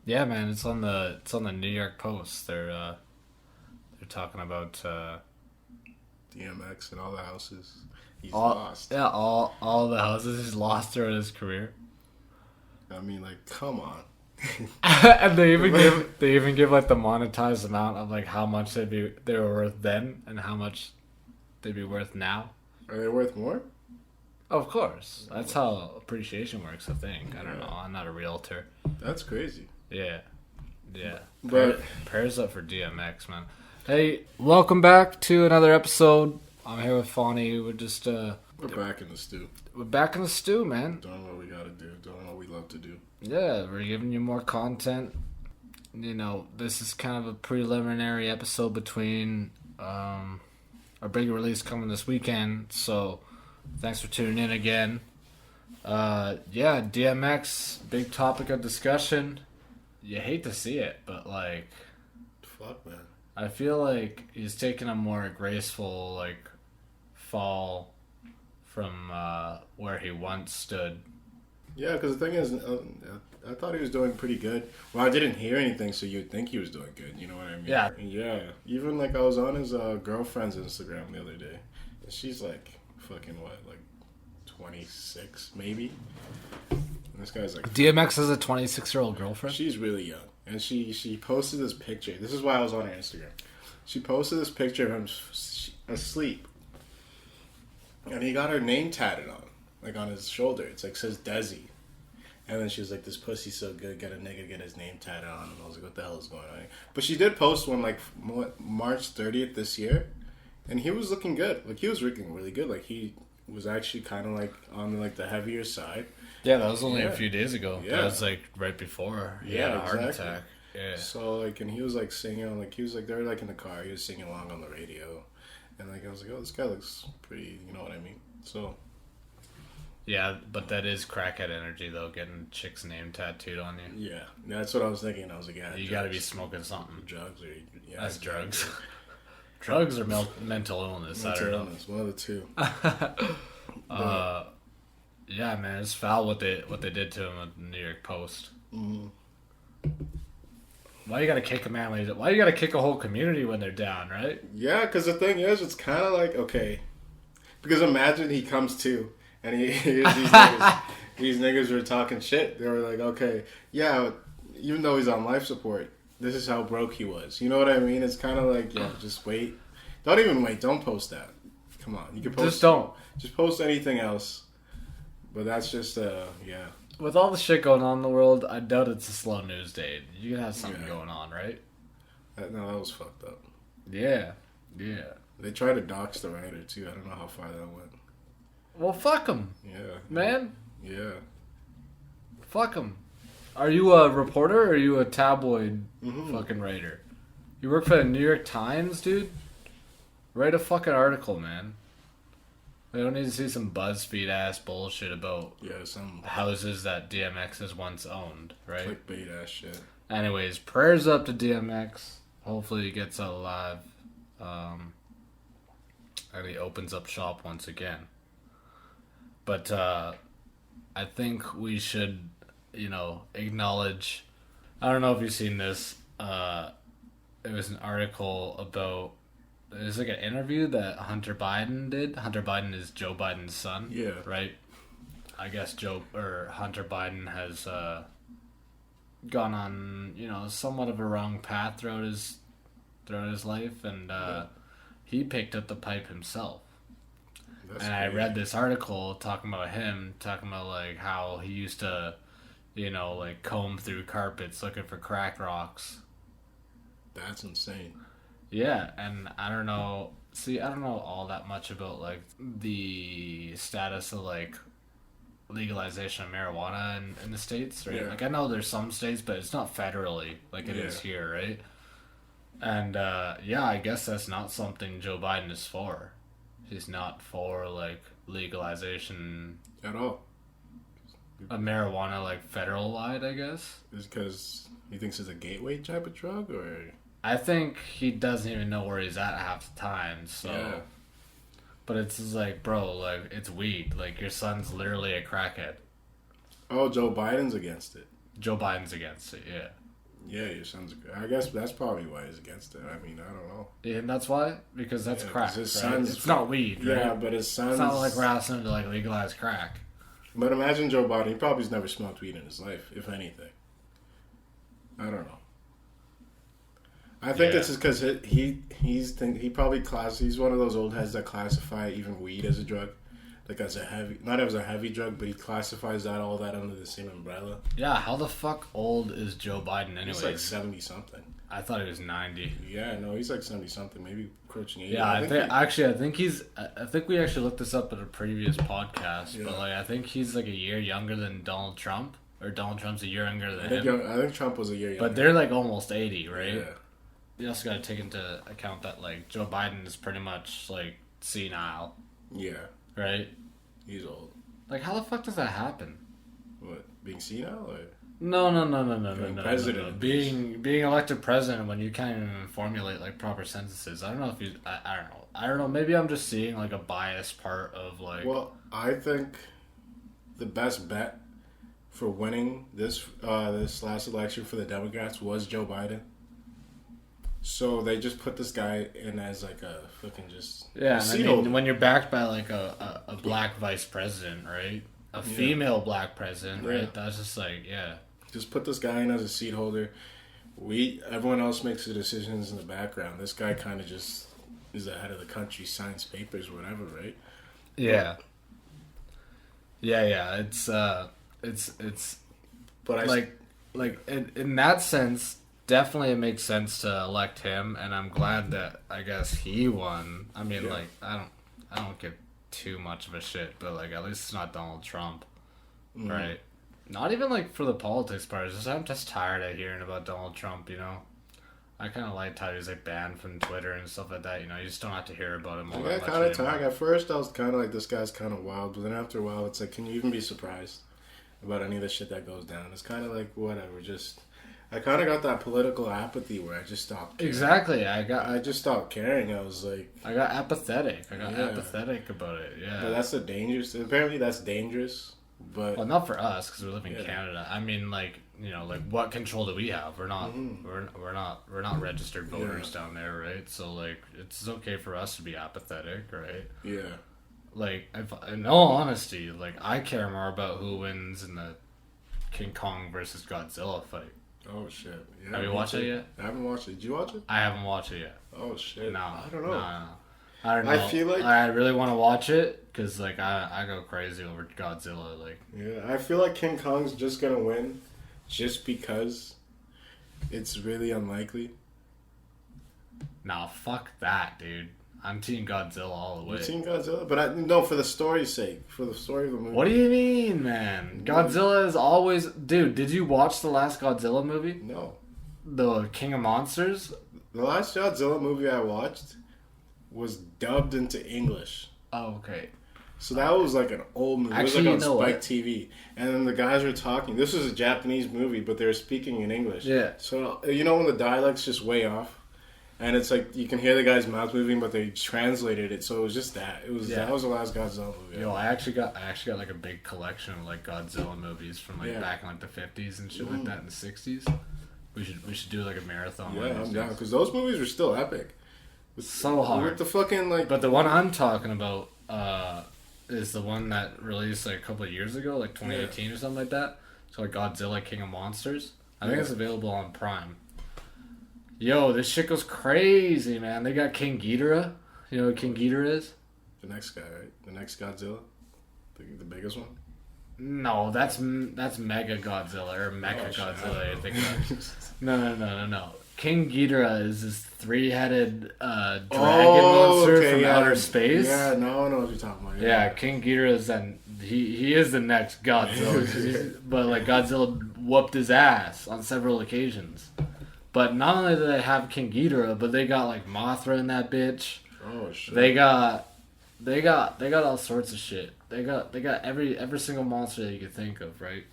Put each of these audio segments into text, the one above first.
Yeah, man, it's on the New York Post. They're talking about DMX and all the houses he's all lost. yeah all the houses he's lost throughout his career. I mean, like, come on. And they even give like the monetized amount of like how much they were worth then and how much they'd be worth now. Are they worth more? Of course, that's how appreciation works. I think. I don't Yeah. know. I'm not a realtor. That's crazy. Yeah, yeah. But Prayers up for DMX, man. Hey, welcome back to another episode. I'm here with Fawny. we're back in the stew. We're back in the stew, man. Doing what we gotta do. Doing what we love to do. Yeah, we're giving you more content. This is kind of a preliminary episode between our big release coming this weekend. So, thanks for tuning in again. DMX, big topic of discussion. You hate to see it, but like, Fuck, man. I feel like he's taking a more graceful like fall from where he once stood. Yeah, because the thing is, I thought he was doing pretty good. Well, I didn't hear anything, so you'd think he was doing good. You know what I mean? Yeah. Yeah. Even like I was on his girlfriend's Instagram the other day, and she's like fucking what, like 26 maybe. And this guy's like, DMX has a 26-year-old girlfriend. she's really young, and she posted this picture. This is why I was on her Instagram. She posted this picture of him asleep, and he got her name tatted on, like on his shoulder. It's like says Desi. And then she was like, "This pussy's so good, get a nigga get his name tatted on." And I was like, "What the hell is going on?" But she did post one like March 30th this year, and he was looking good. Like he was looking really good. Like he was actually kind of like on like the heavier side. Yeah, that was only a Yeah. few days ago. Yeah. That was like right before he Yeah, had a heart exactly. attack. Yeah. So like, and he was like singing, like he was like they were like in the car. He was singing along on the radio, and like I was like, "Oh, this guy looks pretty." You know what I mean? So Yeah, but that is crackhead energy though, getting chick's name tattooed on you. yeah, that's what I was thinking. I was like, "Yeah, You drugs. gotta be smoking something. drugs or yeah, That's exactly. drugs. Drugs or mental illness, Mental I don't illness, one of the two. know. Yeah, man, it's foul what they did to him at the New York Post. Mhm. Why you gotta kick a man when why you gotta kick a whole community when they're down, right? Yeah, because the thing is, it's kind of like, okay. Because imagine he comes to, and he hears these niggas. These niggas were talking shit. They were like, okay, yeah, even though he's on life support, this is how broke he was. You know what I mean? It's kind of like, yeah, just wait. Don't even wait. Don't post that. Come on. You can post. Just don't. Just post anything else. But that's just, yeah. With all the shit going on in the world, I doubt it's a slow news day. You can have something Yeah. going on, right? No, that was fucked up. Yeah. Yeah. They tried to dox the writer, too. I don't know how far that went. Well, fuck him, Yeah. man. Yeah. Fuck him. Are you a reporter or are you a tabloid Mhm. fucking writer? You work for the New York Times, dude? Write a fucking article, man. I don't need to see some BuzzFeed ass bullshit about Yeah, some houses that DMX has once owned, right? clickbait ass shit. Anyways, prayers up to DMX. Hopefully he gets out alive. And he opens up shop once again. But I think we should, acknowledge. I don't know if you've seen this. It was an article about. It was like an interview that Hunter Biden did. Hunter Biden is Joe Biden's son. Yeah. Right? I guess Hunter Biden has gone on, somewhat of a wrong path throughout his life, and he picked up the pipe himself. That's And I crazy. read this article talking about like how he used to, like comb through carpets looking for crack rocks. That's insane. Yeah, and I don't know. See, I don't know all that much about like the status of like legalization of marijuana in the states, right? Yeah. Like I know there's some states, but it's not federally like it is Yeah. here, right? And I guess that's not something Joe Biden is for. He's not for like legalization At all. of marijuana like federal wide, I guess. Is because he thinks it's a gateway type of drug, or I think he doesn't even know where he's at half the time, so yeah, but it's just like, bro, like it's weed. Like your son's literally a crackhead. oh, Joe Biden's against it. Joe Biden's against it, yeah. Yeah, your son's. I guess that's probably why he's against it. I mean, I don't know. Yeah, and that's why? Because that's crack. His right? son's, it's not weed, right? Yeah, but his son's. It's not like we're asking him to like legalize crack. But imagine Joe Biden. He probably's never smoked weed in his life, if anything. I don't know. I think it's just because he probably he's one of those old heads that classify even weed as a drug, like as a heavy, not as a heavy drug, but he classifies all that under the same umbrella. Yeah, how the fuck old is Joe Biden anyway? He's like 70 something. I thought he was 90. Yeah, no, he's like 70 something, maybe approaching 80. Yeah, I think we actually looked this up at a previous podcast, but like I think he's like a year younger than Donald Trump, or Donald Trump's a year younger than him. I think Trump was a year younger. But they're like almost 80, right? Yeah. You also got to take into account that like Joe Biden is pretty much like senile. Yeah. Right? He's old. Like how the fuck does that happen? What? Being senile or? No. President. Being elected president when you can't even formulate like proper sentences. I don't know if you. I don't know. I don't know. Maybe I'm just seeing like a biased part of like. Well, I think the best bet for winning this last election for the Democrats was Joe Biden. So they just put this guy in as like a fucking just when you're backed by like a black vice president, right? A female black president, right? That's just like just put this guy in as a seat holder. Everyone else makes the decisions in the background. This guy kind of just is the head of the country, signs papers, whatever, right? Yeah. It's but in that sense, definitely it makes sense to elect him, and I'm glad that I guess he won. I mean, like I don't give too much of a shit, but like at least it's not Donald Trump, right? Not even like for the politics part. It's just I'm just tired of hearing about Donald Trump. You know, I kind of liked how he's like banned from Twitter and stuff like that. You know, you just don't have to hear about him. Yeah, kind of tired. At first, I was kind of like, this guy's kind of wild, but then after a while, it's like, can you even be surprised about any of the shit that goes down? It's kind of like whatever. Just I kind of got that political apathy where I just stopped caring. Exactly. I just stopped caring. I was like, I got apathetic. Apathetic about it. Yeah. But that's apparently that's dangerous. But well, not for us because we live in Canada. I mean, like, you know, like what control do we have? We're not we're not registered voters down there, right? So like it's okay for us to be apathetic, right? Yeah. Like in all honesty, like I care more about who wins in the King Kong versus Godzilla fight. Oh shit! Yeah, have you watched it yet? I haven't watched it. Did you watch it? I haven't watched it yet. Oh shit! No, I don't know. No. I don't know. I feel like I really want to watch it because like I go crazy over Godzilla. Like I feel like King Kong's just gonna win, just because it's really unlikely. Nah, fuck that, dude. I'm Team Godzilla all the way. You're Team Godzilla? But no, for the story's sake. For the story of the movie. What do you mean, man? Godzilla is always... Dude, did you watch the last Godzilla movie? No. The King of Monsters? The last Godzilla movie I watched was dubbed into English. Oh, okay. So that was like an old movie. Actually, it was like on Spike TV. And then the guys were talking. This was a Japanese movie, but they were speaking in English. Yeah. So, you know when the dialect's just way off? And it's like you can hear the guy's mouth moving, but they translated it, so it was just that. That was the last Godzilla movie. Yo, I actually got like a big collection of like Godzilla movies from like back in like the 50s and shit like that in the 60s. We should do like a marathon. Yeah, I'm down because those movies were still epic. So hard. With the fucking like. But the one I'm talking about is the one that released like a couple of years ago, like 2018 or something like that. It's called Godzilla King of Monsters. I think it's available on Prime. Yo, this shit goes crazy, man. They got King Ghidorah. You know what King Ghidorah is? The next guy, right? The next Godzilla? The biggest one? No, that's Mega Godzilla, or Mecha Godzilla, I think. No. King Ghidorah is this three-headed dragon monster from outer space. Yeah, no, I know what you're talking about. Yeah, King Ghidorah is he is the next Godzilla. But like Godzilla whooped his ass on several occasions. But not only do they have King Ghidorah, but they got like Mothra in that bitch. Oh shit. They got all sorts of shit. They got every single monster that you could think of, right?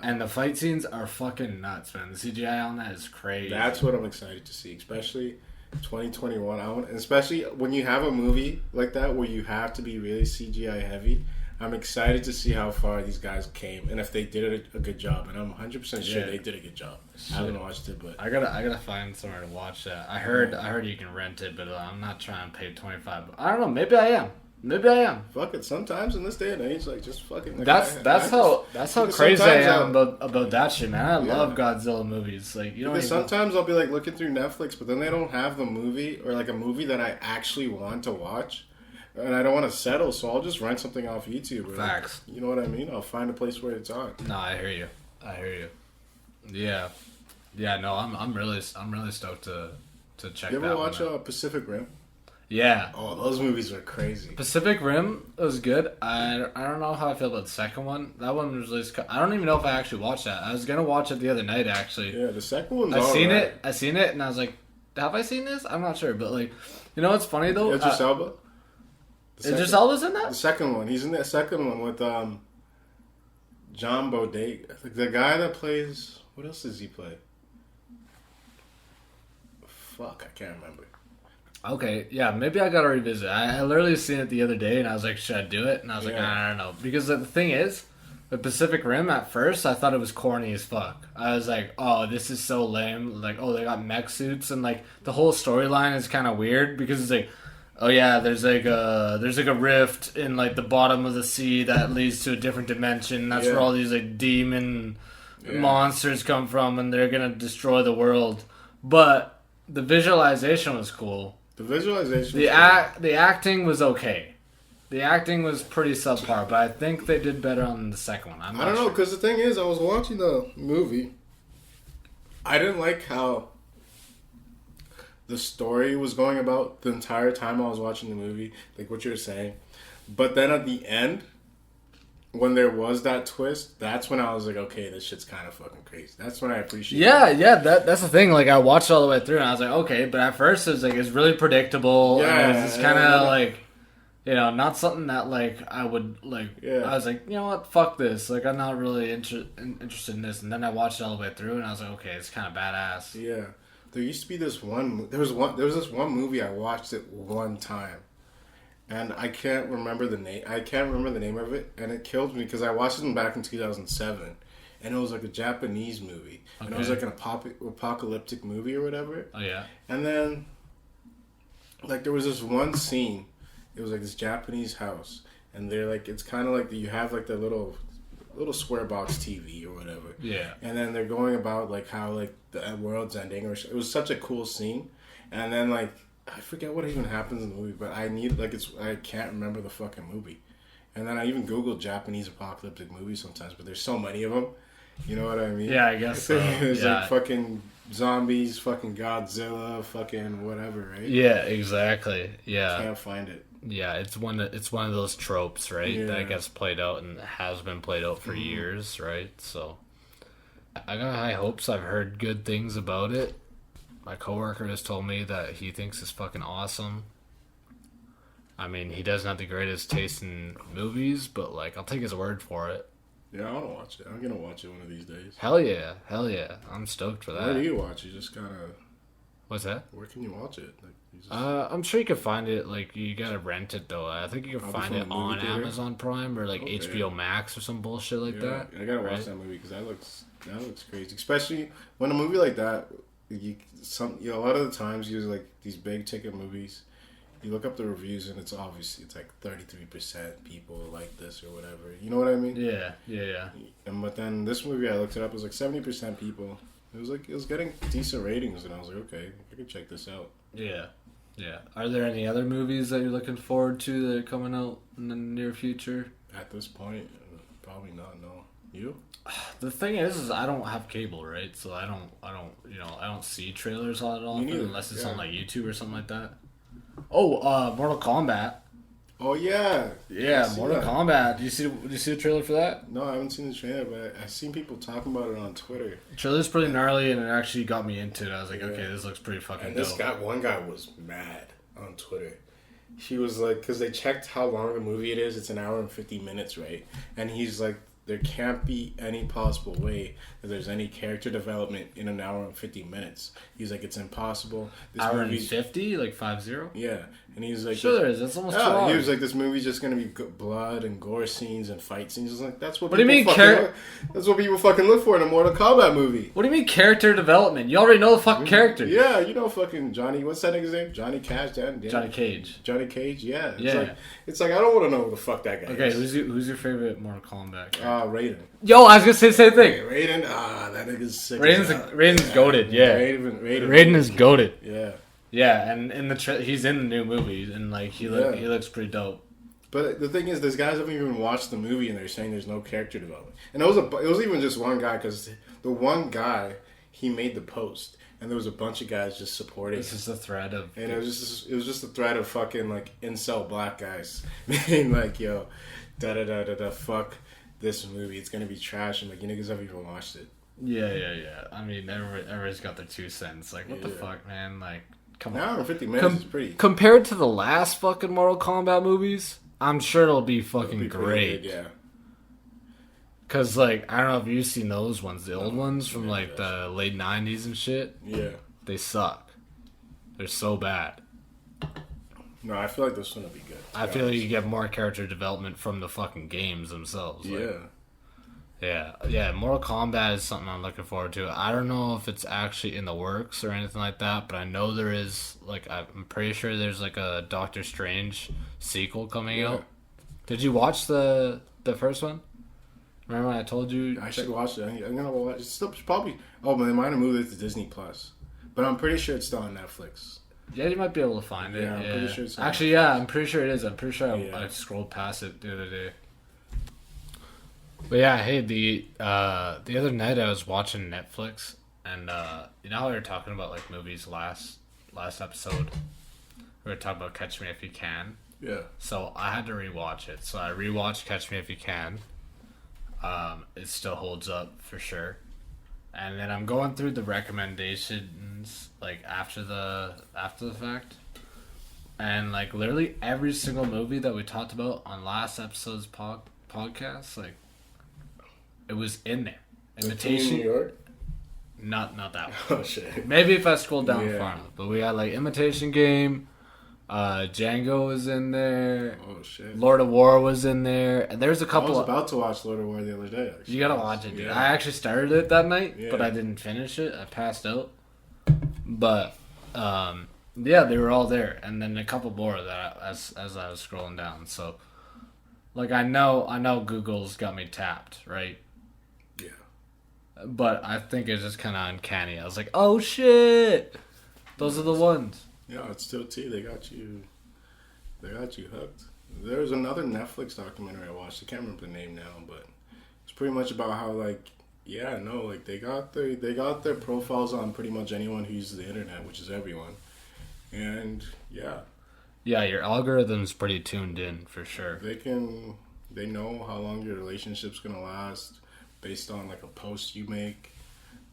And the fight scenes are fucking nuts, man. The CGI on that is crazy. That's what I'm excited to see, especially 2021. Especially when you have a movie like that where you have to be really CGI heavy. I'm excited to see how far these guys came and if they did a good job. And I'm 100% sure they did a good job. I haven't watched it, but I gotta find somewhere to watch that. I heard you can rent it, but I'm not trying to pay $25. I don't know. Maybe I am. Fuck it. Sometimes in this day and age, like just fucking. Like, that's how crazy I am about that shit, man. I love Godzilla movies. Like you know. Sometimes I'll be like looking through Netflix, but then they don't have the movie or like a movie that I actually want to watch. And I don't want to settle, so I'll just rent something off YouTube. Facts. You know what I mean? I'll find a place where it's on. No, I hear you. Yeah. No, I'm really stoked to check that. You ever watch Pacific Rim? Yeah. Oh, those movies are crazy. Pacific Rim was good. I don't know how I feel about the second one. That one was released. I don't even know if I actually watched that. I was gonna watch it the other night actually. Yeah, the second one's I seen it, and I was like, have I seen this? I'm not sure, but like, you know what's funny though? Idris Elba. Idris Elba's in that? The second one. He's in that second one with John Boyega. The guy that plays... What else does he play? Fuck, I can't remember. Okay, yeah, maybe I gotta revisit. I literally seen it the other day, and I was like, should I do it? And I was like, I don't know. Because the thing is, with Pacific Rim, at first, I thought it was corny as fuck. I was like, oh, this is so lame. Like, oh, they got mech suits, and like, the whole storyline is kind of weird, because it's like... Oh yeah, there's like a rift in like the bottom of the sea that leads to a different dimension. That's where all these like demon monsters come from, and they're gonna destroy the world. But the visualization was cool. The acting was okay. The acting was pretty subpar, but I think they did better on the second one. I don't know, because the thing is, I was watching the movie. I didn't like how the story was going about the entire time I was watching the movie, like what you were saying. But then at the end, when there was that twist, that's when I was like, okay, this shit's kind of fucking crazy. That's when I appreciated it. Yeah, that's the thing. Like, I watched all the way through, and I was like, okay, but at first it was like, it's really predictable. Yeah. And it's kind of like, you know, not something that, like, I would, like, I was like, you know what, fuck this. Like, I'm not really interested in this. And then I watched it all the way through, and I was like, okay, it's kind of badass. Yeah. There used to be this one. There was this one movie I watched it one time, and I can't remember the name. I can't remember the name of it, and it killed me because I watched it back in 2007, and it was like a Japanese movie, and it was like an apocalyptic movie or whatever. Oh yeah. And then, like, there was this one scene. It was like this Japanese house, and they're like, it's kind of like you have like the little square box TV or whatever. Yeah. And then they're going about like how like the world's ending, or it was such a cool scene. And then like I forget what even happens in the movie, but I can't remember the fucking movie. And then I even Googled Japanese apocalyptic movies sometimes, but there's so many of them. You know what I mean? Yeah, I guess so. There's like fucking zombies, fucking Godzilla, fucking whatever, right? Yeah, exactly. Yeah. Can't find it. Yeah, it's one of those tropes, right? That gets played out and has been played out for years, right? So I got high hopes. I've heard good things about it. My coworker has told me that he thinks it's fucking awesome. I mean, he doesn't have the greatest taste in movies, but like, I'll take his word for it. Yeah, I want to watch it. I'm gonna watch it one of these days. Hell yeah, I'm stoked for that. Where do you watch? You just kind of. What's that? Where can you watch it? Like, I'm sure you can find it. Like, you gotta rent it though. I think you can find it on Amazon Prime or like HBO Max or some bullshit like that. I gotta watch that movie because that looks crazy. Especially when a movie like that, a lot of the times you like these big ticket movies. You look up the reviews and it's like 33% people like this or whatever. You know what I mean? Yeah. But then this movie, I looked it up. It was like 70% people. It was getting decent ratings, and I was like, okay, I can check this out. Yeah. Are there any other movies that you're looking forward to that are coming out in the near future? At this point, probably not. No, you? The thing is I don't have cable, right? So I don't see trailers all that often unless it's on like YouTube or something like that. Oh, Mortal Kombat. Oh yeah, Mortal Kombat. Did you see the trailer for that? No, I haven't seen the trailer, but I've seen people talking about it on Twitter. The trailer's pretty gnarly, and it actually got me into it. I was like, okay, this looks pretty fucking dope. One guy was mad on Twitter. He was like, because they checked how long the movie it is. It's an hour and 50 minutes, right? And he's like, there can't be any possible way that there's any character development in an hour and 50 minutes. He's like, it's impossible. Hour and 50? Like 50? Yeah. And he's like, sure there is. That's almost 2 yeah, hours. he was like, this movie's just gonna be blood and gore scenes and fight scenes. I was like, that's what. What do you mean, that's what people fucking look for in a Mortal Kombat movie. What do you mean character development? You already know the fucking characters. Yeah, you know fucking Johnny. What's that nigga's name? Johnny Cash. Johnny Cage. Johnny Cage. Yeah. Yeah. It's like I don't want to know who the fuck that guy is. Okay, who's your favorite Mortal Kombat character? Raiden. Yo, I was gonna say the same thing. Raiden. That nigga's sick. Raiden's goated. Yeah. Raiden is goated. Yeah. Yeah, and he's in the new movie, and like he looks pretty dope. But the thing is, these guys haven't even watched the movie, and they're saying there's no character development. And it was even just one guy, because the one guy, he made the post, and there was a bunch of guys just supporting. This is the thread of, and it was just a thread of fucking like incel black guys being like, yo, da da da da da, fuck this movie, it's gonna be trash, and like, you niggas haven't even watched it. Yeah. I mean, everybody's got their 2 cents. Like, what the fuck, man? Like, come on. An hour and 50 minutes is pretty. Compared to the last fucking Mortal Kombat movies, I'm sure it'll be fucking great. Good, yeah. Cause like, I don't know if you've seen those ones, the old ones from like the late 90s and shit. Yeah. They suck. They're so bad. No, I feel like this one will be good. I feel like you get more character development from the fucking games themselves. Like, yeah. Mortal Kombat is something I'm looking forward to. I don't know if it's actually in the works or anything like that, but I know there is. Like, I'm pretty sure there's like a Doctor Strange sequel coming out. Did you watch the first one? Remember when I told you? I should watch it. I'm gonna watch it. It's still probably. Oh, but they might have moved it to Disney Plus. But I'm pretty sure it's still on Netflix. Yeah, you might be able to find it. Yeah, I'm pretty sure it's on actually, Netflix. I'm pretty sure it is. I'm pretty sure I scrolled past it the other day. But yeah, hey, the other night I was watching Netflix, and you know how we were talking about like movies last episode? We were talking about Catch Me If You Can. Yeah. So I had to rewatch it. So I rewatched Catch Me If You Can. It still holds up for sure. And then I'm going through the recommendations like after the fact. And like literally every single movie that we talked about on last episode's podcast, like it was in there. Imitation New York? Not that one. Oh shit. Maybe if I scroll down far enough. But we got like Imitation Game, Django was in there. Oh shit. Lord of War was in there. And there's a couple. I was about to watch Lord of War the other day. Actually. You gotta watch it, dude. Yeah. I actually started it that night, Yeah. but I didn't finish it. I passed out. But yeah, they were all there, and then a couple more that as I was scrolling down. So, like I know Google's got me tapped, right? Yeah. But I think it's just kind of uncanny. I was like, oh shit, those are the ones. Yeah, it's still T. They got you hooked. There was another Netflix documentary I watched. I can't remember the name now, but it's pretty much about how like they got their profiles on pretty much anyone who uses the internet, which is everyone. And yeah, your algorithm's pretty tuned in for sure. They know how long your relationship's gonna last based on like a post you make.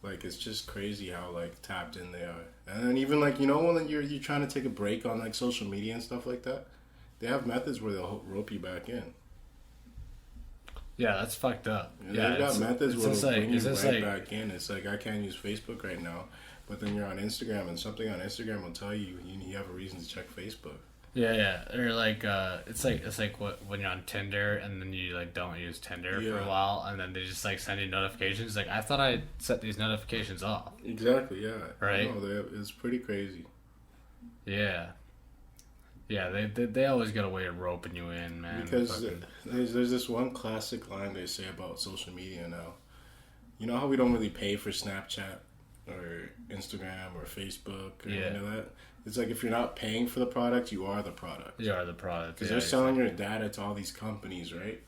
Like it's just crazy how like tapped in they are. And then even like when you're trying to take a break on like social media and stuff like that, they have methods where they'll rope you back in. Yeah, that's fucked up. Yeah, they've got methods where they'll bring you right back in. It's like I can't use Facebook right now, but then you're on Instagram and something on Instagram will tell you have a reason to check Facebook. Yeah. Or like it's like when you're on Tinder and then you like don't use Tinder for a while and then they just like send you notifications. Like I thought I set these notifications off. Exactly. Yeah. Right. No, it's pretty crazy. Yeah. Yeah, they always got a way of roping you in, man. Because there's this one classic line they say about social media now. You know how we don't really pay for Snapchat or Instagram or Facebook or any of that? It's like if you're not paying for the product, you are the product. You are the product. Because they're selling your data to all these companies, right?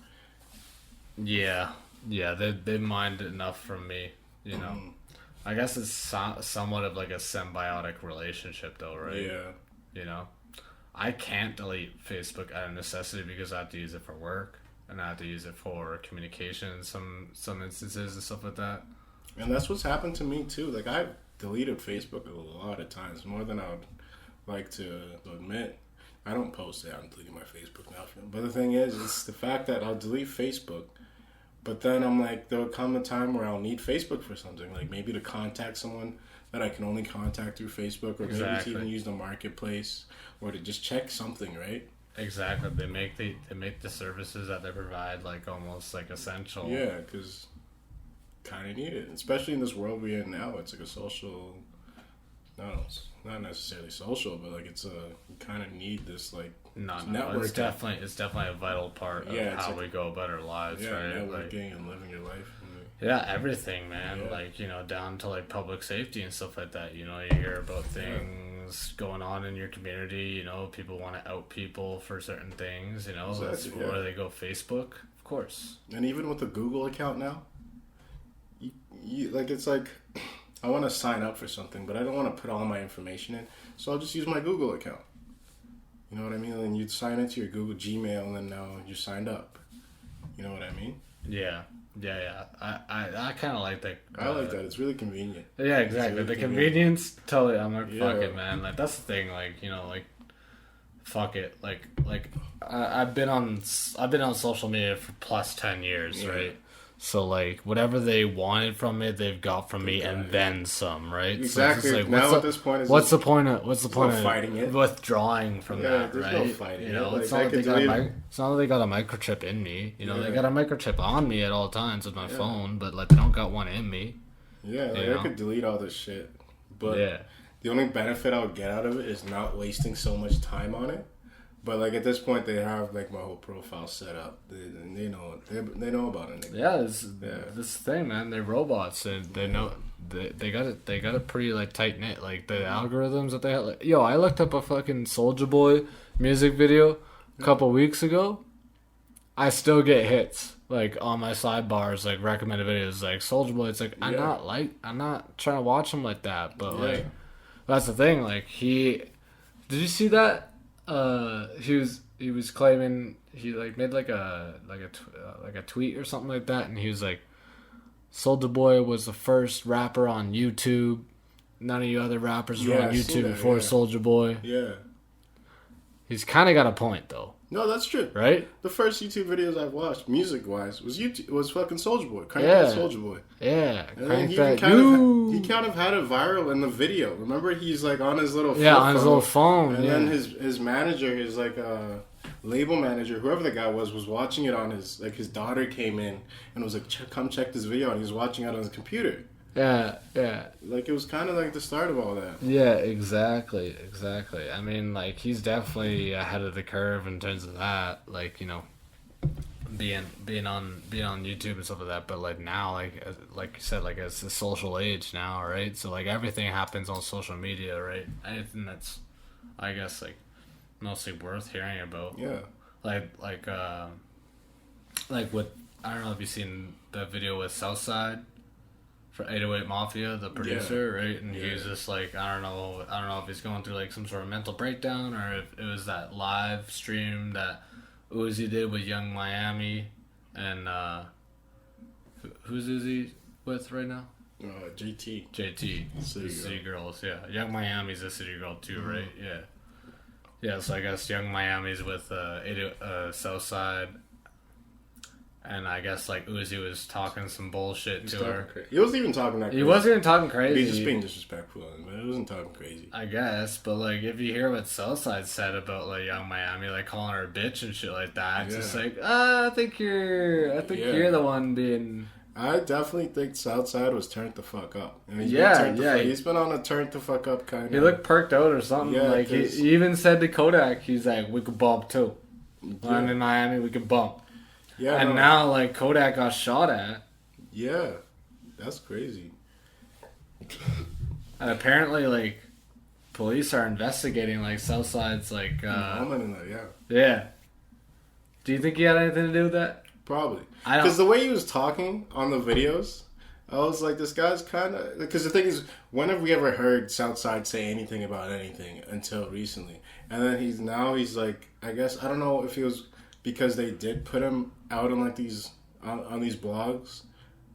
Yeah. Yeah, they mined enough from me, you know. Mm-hmm. I guess it's somewhat of like a symbiotic relationship though, right? Yeah. You know? I can't delete Facebook out of necessity because I have to use it for work and I have to use it for communication in some instances and stuff like that. And that's what's happened to me too. Like I've deleted Facebook a lot of times, more than I would like to admit. I don't post it. I'm deleting my Facebook now. But the thing is, it's the fact that I'll delete Facebook, But then I'm like, there'll come a time where I'll need Facebook for something, like maybe to contact someone that I can only contact through Facebook, or maybe to even use the marketplace, or to just check something, right? Exactly. They make the services that they provide like almost like essential. Yeah, because kind of need it, especially in this world we're in now. It's like a social, no, it's not necessarily social, but like it's a, you kind of need this like network. It's definitely a vital part of how like, we go about our lives, right? Networking like, and living your life. Yeah, everything, man. Yeah. Like, you know, down to like public safety and stuff like that. You know, you hear about things going on in your community. You know, people want to out people for certain things. You know, that's where they go. Facebook, of course. And even with the Google account now, you like it's like I want to sign up for something, but I don't want to put all my information in, so I'll just use my Google account. You know what I mean? And you'd sign into your Google Gmail, and then now you're signed up. You know what I mean? Yeah. I kind of like that. I like that. It's really convenient. Yeah, exactly. Really the convenience, totally. I'm like, fuck it, man. Like that's the thing. Like, you know, like, fuck it. Like I've been on social media for plus 10 years, right? So like whatever they wanted from it, they've got from me, and then some, right? Exactly. So like, now at this point, what's the point of fighting it? Withdrawing from that, there's right? No fighting you know, it. it's not like they got a microchip in me. You know, they got a microchip on me at all times with my phone, but like they don't got one in me. Yeah, like I could delete all this shit, but the only benefit I would get out of it is not wasting so much time on it. But like at this point, they have like my whole profile set up. They know about it. This thing, man. They're robots, and they know they got it. They got it pretty like tight knit. Like the algorithms that they have. Like, yo, I looked up a fucking Soulja Boy music video a couple weeks ago. I still get hits like on my sidebars, like recommended videos, like Soulja Boy. It's like I'm not trying to watch him like that, but like that's the thing. Like did you see that? He was claiming he like made like a tweet or something like that, and he was like, Soulja Boy was the first rapper on YouTube. None of you other rappers were on YouTube before Soulja Boy. Yeah, he's kind of got a point though. No, that's true. Right? The first YouTube videos I've watched, music-wise, was fucking Soulja Boy. Crank that Soulja Boy. Yeah. And then he kind of had it viral in the video. Remember, he's like on his little phone. His little phone. And then his manager, his like label manager, whoever the guy was watching it on his daughter came in and was like, come check this video, and he was watching it on his computer. Yeah. Like, it was kind of like the start of all that. Yeah, exactly. I mean, like, he's definitely ahead of the curve in terms of that. Like, you know, being on YouTube and stuff like that. But like now, like you said, like it's a social age now, right? So like everything happens on social media, right? Anything that's, I guess, like mostly worth hearing about. Yeah. Like with, I don't know if you've seen the video with Southside for 808 Mafia, the producer, right? And he was just like, I don't know if he's going through like some sort of mental breakdown, or if it was that live stream that Uzi did with Young Miami, and who's Uzi with right now? JT, City Girls, yeah. Young Miami's a City Girl too, right? Yeah. So I guess Young Miami's with Southside. And I guess, like, Uzi was talking some bullshit to her. He wasn't even talking that crazy. He wasn't even talking crazy. He was just being disrespectful, but he wasn't talking crazy. I guess, but, like, if you hear what Southside said about, like, Young Miami, like, calling her a bitch and shit like that, it's just like, I think you're the one being... I definitely think Southside was turned the fuck up. And he's been on a turned the fuck up kind of... He looked perked out or something. Yeah, like, he even said to Kodak, he's like, we could bump, too. When I'm in Miami, we can bump. Yeah, and now, like, Kodak got shot at. Yeah. That's crazy. And apparently, like, police are investigating, like, Southside's, like... involvement in that, Yeah. Do you think he had anything to do with that? Probably. Because the way he was talking on the videos, I was like, this guy's kind of... Because the thing is, when have we ever heard Southside say anything about anything until recently? And then he's like, I guess, I don't know if he was... Because they did put him out on like these on these blogs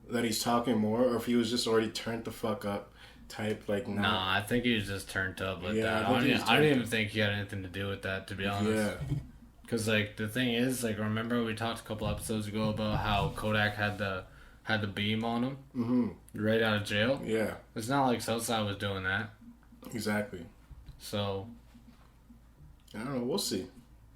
that he's talking more, or if he was just already turned the fuck up type like. Nah, I think he was just turned up like that. I don't even think he had anything to do with that, to be honest. Yeah, Because, like, the thing is, like, remember we talked a couple episodes ago about how Kodak had the beam on him? Mm-hmm. Right out of jail? Yeah. It's not like Southside was doing that. Exactly. So... I don't know. We'll see.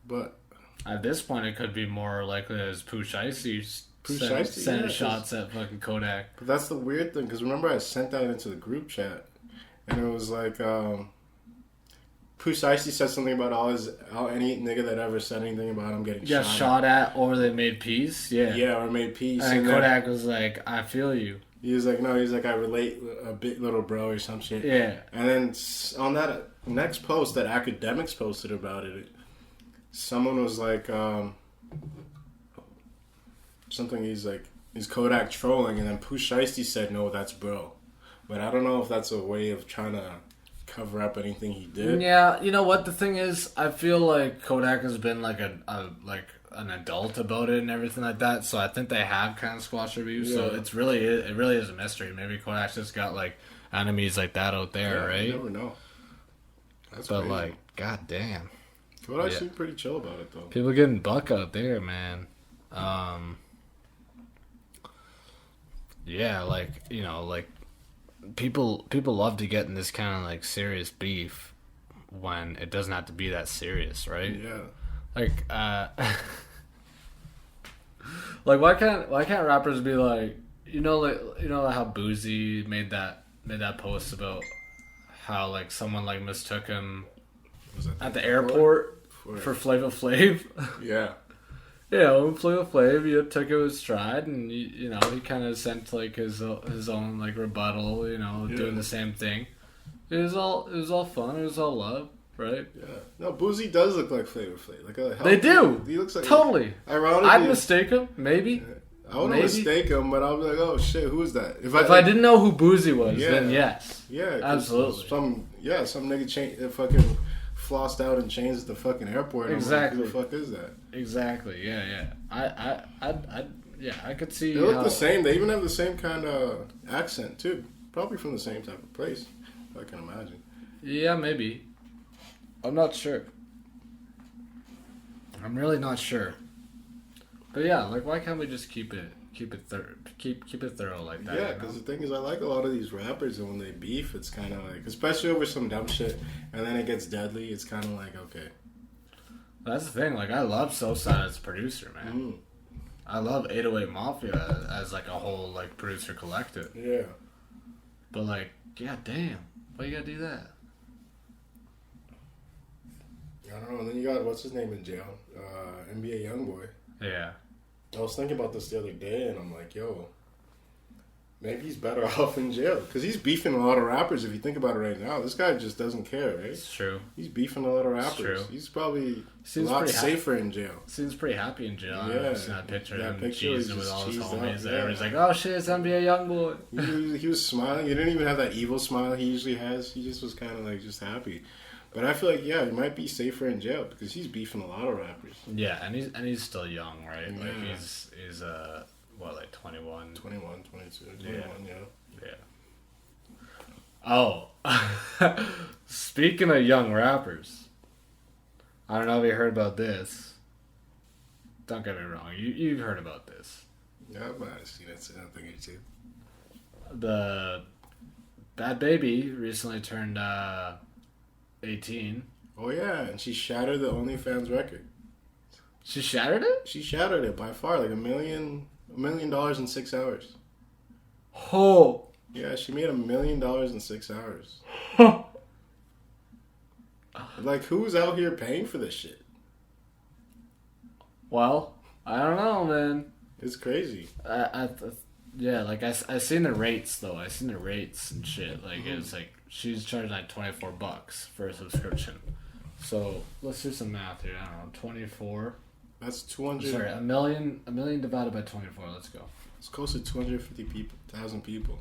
But... At this point, it could be more likely as Pooh Shiesty sending shots at fucking Kodak. But that's the weird thing, because remember I sent that into the group chat, and it was like, Pooh Shiesty said something about any nigga that ever said anything about him getting shot at, or they made peace, yeah. Yeah, or made peace. And Kodak was like, I feel you. He was like, no, he's like, I relate a bit, little bro, or some shit. Yeah. And then on that next post that Academics posted about it, someone was like, something, he's like, is Kodak trolling? And then Pooh Shiesty said, no, that's bro. But I don't know if that's a way of trying to cover up anything he did. Yeah, you know what? The thing is, I feel like Kodak has been like an adult about it and everything like that. So I think they have kind of squashed their views. Yeah. So it really is a mystery. Maybe Kodak's just got like enemies like that out there, right? You never know. That's but crazy. Like, goddamn. Kodak seemed pretty chill about it though. People getting buck out there, man. Yeah, like, you know, like people love to get in this kind of like serious beef when it doesn't have to be that serious, right? Yeah. Like, like why can't rappers be like, you know how Boozy made that post about how like someone like mistook him at the airport for Flava Flav? Yeah. Yeah, when Flava Flav, took it with stride, and he kind of sent like his own like rebuttal, doing the same thing. It was all fun. It was all love, right? Yeah. No, Boozy does look like Flava Flav. Like they do. He looks like totally. Ironically, I'd mistake him, maybe. I wouldn't mistake him, but I'll be like, oh shit, who is that? If I didn't know who Boozy was, then yes. Yeah, absolutely. Some nigga fucking flossed out in chains at the fucking airport. Exactly. Like, who the fuck is that? Exactly. Yeah. I could see. They look the same. They even have the same kind of accent too. Probably from the same type of place. I can imagine. Yeah, maybe. I'm not sure. I'm really not sure. But yeah, like why can't we just keep it thorough like that? Yeah, because the thing is, I like a lot of these rappers, and when they beef, it's kind of like, especially over some dumb shit, and then it gets deadly. It's kind of like, okay. That's the thing. Like, I love Southside as a producer, man. Mm. I love 808 Mafia as like a whole like producer collective. Yeah. But like, god damn, why you gotta do that? I don't know. And then you got what's his name in jail, NBA YoungBoy. Yeah. I was thinking about this the other day, and I'm like, yo, maybe he's better off in jail. Because he's beefing a lot of rappers, if you think about it right now. This guy just doesn't care, right? It's true. He's beefing a lot of rappers. It's true. He's probably a lot safer in jail. Seems pretty happy in jail. Yeah. I've seen that picture of him cheesing with all his homies. Yeah. Everybody's like, oh shit, it's NBA YoungBoy. He was smiling. He didn't even have that evil smile he usually has. He just was kind of like just happy. But I feel like, yeah, he might be safer in jail because he's beefing a lot of rappers. Yeah, and he's still young, right? Yeah. Like he's like 21? 21, 22, 21, yeah. Oh. Speaking of young rappers, I don't know if you heard about this. Don't get me wrong, you've heard about this. Yeah, I might have seen it, so I think you too. The Bhad Bhabie recently turned 18. Oh yeah, and she shattered the OnlyFans record. She shattered it? She shattered it by far, like $1 million in 6 hours. Oh. Yeah, she made $1 million in 6 hours. Like, who's out here paying for this shit? Well, I don't know, man. It's crazy. Yeah, like I seen the rates though. I seen the rates and shit. Like it was like she's charging like $24 for a subscription. So let's do some math here. I don't know, 24. That's 200. Sorry, $1 million divided by 24. Let's go. It's close to 250,000 people.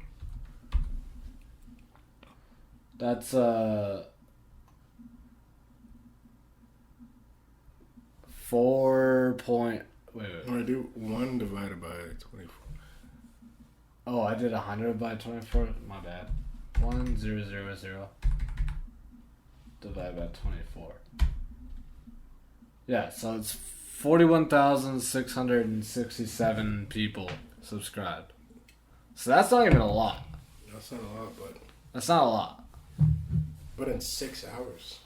That's 4 point. Wait. I'm gonna do 1 divided by 24. Oh, I did 100 by 24. My bad. 1000 divided by 24. Yeah, so it's 41,667 people subscribed. So that's not even a lot. That's not a lot, but... That's not a lot. But in 6 hours.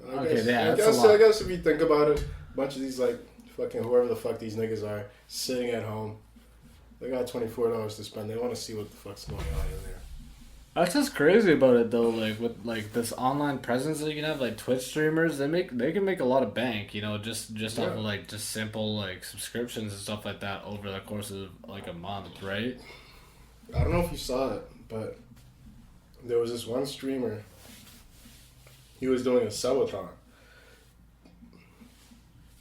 I guess if you think about it, a bunch of these, like, fucking whoever the fuck these niggas are, sitting at home, they got $24 to spend. They want to see what the fuck's going on in there. That's just crazy about it though. Like with like this online presence that you can have, like Twitch streamers, they can make a lot of bank. You know, just off of like just simple like subscriptions and stuff like that over the course of like a month, right? I don't know if you saw it, but there was this one streamer. He was doing a subathon.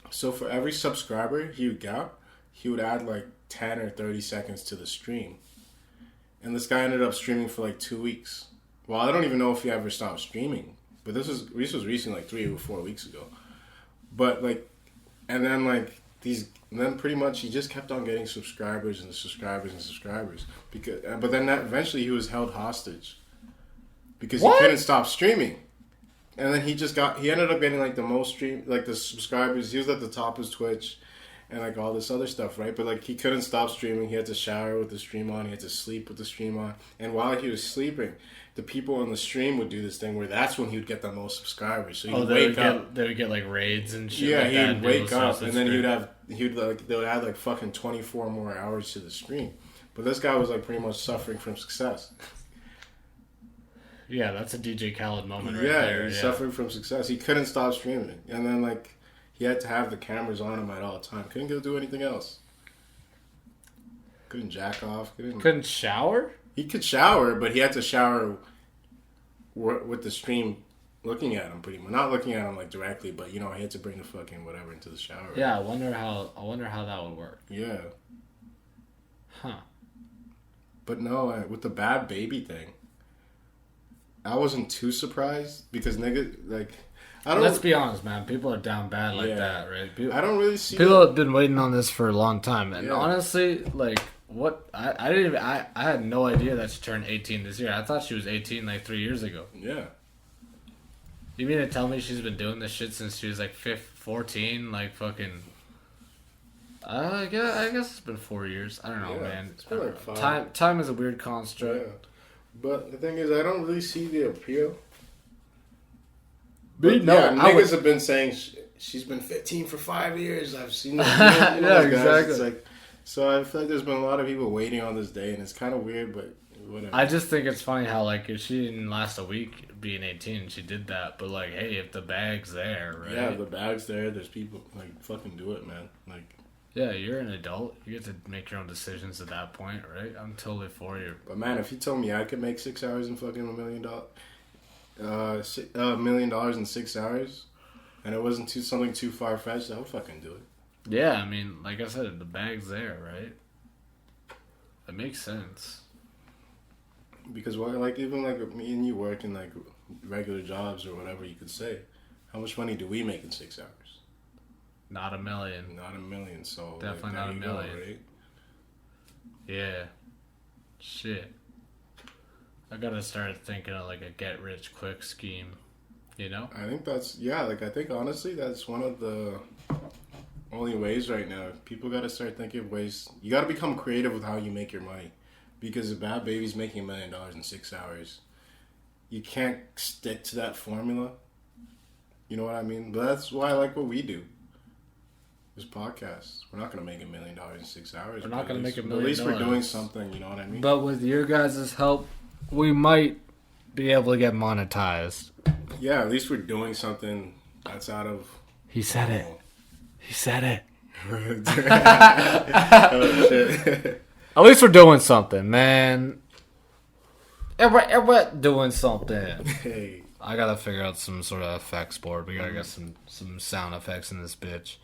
So for every subscriber he would get, he would add like 10 or 30 seconds to the stream. And this guy ended up streaming for like 2 weeks. Well, I don't even know if he ever stopped streaming. But this was recent, like 3 or 4 weeks ago. But like, and then like and then pretty much he just kept on getting subscribers and subscribers and subscribers. But then eventually he was held hostage. Because he couldn't stop streaming. And then he ended up getting like the most the subscribers. He was at the top of his Twitch. And like all this other stuff, right? But like he couldn't stop streaming. He had to shower with the stream on. He had to sleep with the stream on. And while he was sleeping, the people on the stream would do this thing where that's when he would get the most subscribers. So he'd wake up. They would get like raids and shit. Yeah, like he would wake up, and then they would add like fucking 24 more hours to the stream. But this guy was like pretty much suffering from success. Yeah, that's a DJ Khaled moment right there. He's suffering from success. He couldn't stop streaming, and then like. He had to have the cameras on him at all times. Couldn't go do anything else. Couldn't jack off. Couldn't shower? He could shower, but he had to shower with the stream looking at him pretty much. Not looking at him like directly, but you know, he had to bring the fucking whatever into the shower. Yeah, I wonder how that would work. Yeah. Huh. But no, with the Bhad Bhabie thing, I wasn't too surprised because nigga, like... Let's be honest, man. People are down bad like that, right? I don't really see. People have been waiting on this for a long time, and honestly, like, what I didn't even I had no idea that she turned 18 this year. I thought she was 18 like 3 years ago. Yeah. You mean to tell me she's been doing this shit since she was like 14? Like fucking. I guess it's been 4 years. I don't know, man. It's been like 5. Time is a weird construct. Yeah. But the thing is, I don't really see the appeal. But niggas have been saying she's been 15 for 5 years. I've seen that. Exactly. It's like, so I feel like there's been a lot of people waiting on this day, and it's kind of weird, but whatever. I just think it's funny how, like, if she didn't last a week being 18, she did that. But, like, hey, if the bag's there, right? Yeah, if the bag's there, there's people, like, fucking do it, man. Like, yeah, you're an adult. You get to make your own decisions at that point, right? I'm totally for you. But, man, if you told me I could make 6 hours and fucking $1 million... $1 million in 6 hours, and it wasn't something too far fetched, I would fucking do it. Yeah, I mean, like I said, the bag's there, right? It makes sense. Because like even like me and you work in like regular jobs or whatever you could say, how much money do we make in 6 hours? Not $1 million. Not $1 million. So definitely not $1 million. Right? Yeah. Shit. I gotta start thinking of like a get rich quick scheme, you know? I think I think honestly that's one of the only ways right now. People gotta start thinking of ways. You gotta become creative with how you make your money. Because if Bhad Bhabie's making $1 million in 6 hours, you can't stick to that formula. You know what I mean? But that's why I like what we do. This podcast. We're not gonna make $1 million in 6 hours. We're not gonna make $1 million. At least we're doing something, you know what I mean? But with your guys' help, we might be able to get monetized. Yeah, at least we're doing something that's out of... He said it. He said it. Oh, shit. At least we're doing something, man. We're doing something. Hey. I gotta figure out some sort of effects board. We gotta get some sound effects in this bitch.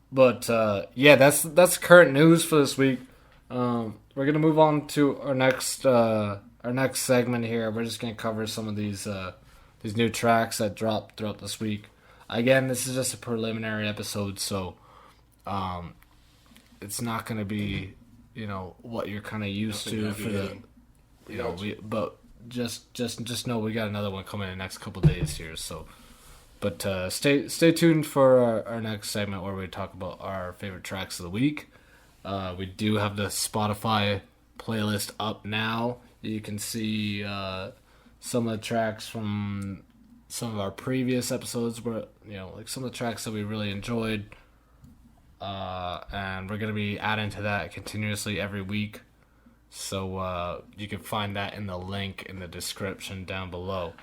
But, yeah, that's current news for this week. We're gonna move on to our next segment here. We're just gonna cover some of these new tracks that dropped throughout this week. Again, this is just a preliminary episode, so it's not gonna be, you know, what you're kind of used to for the, but just know we got another one coming in the next couple days here. So But stay tuned for our next segment where we talk about our favorite tracks of the week. We do have the Spotify playlist up now. You can see some of the tracks from some of our previous episodes, where like some of the tracks that we really enjoyed, and we're gonna be adding to that continuously every week. So you can find that in the link in the description down below.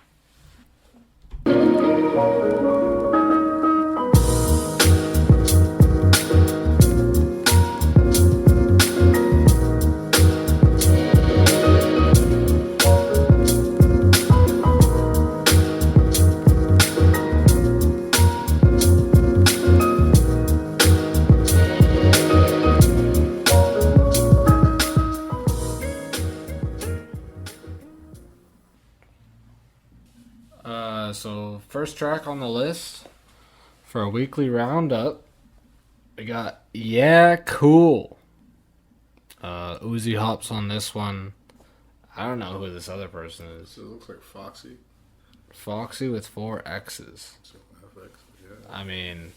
So first track on the list for a weekly roundup, we got Yeah Cool. Uzi hops on this one. I don't know who this other person is. So it looks like Foxy. Foxy with 4 X's. So FX, yeah. I mean,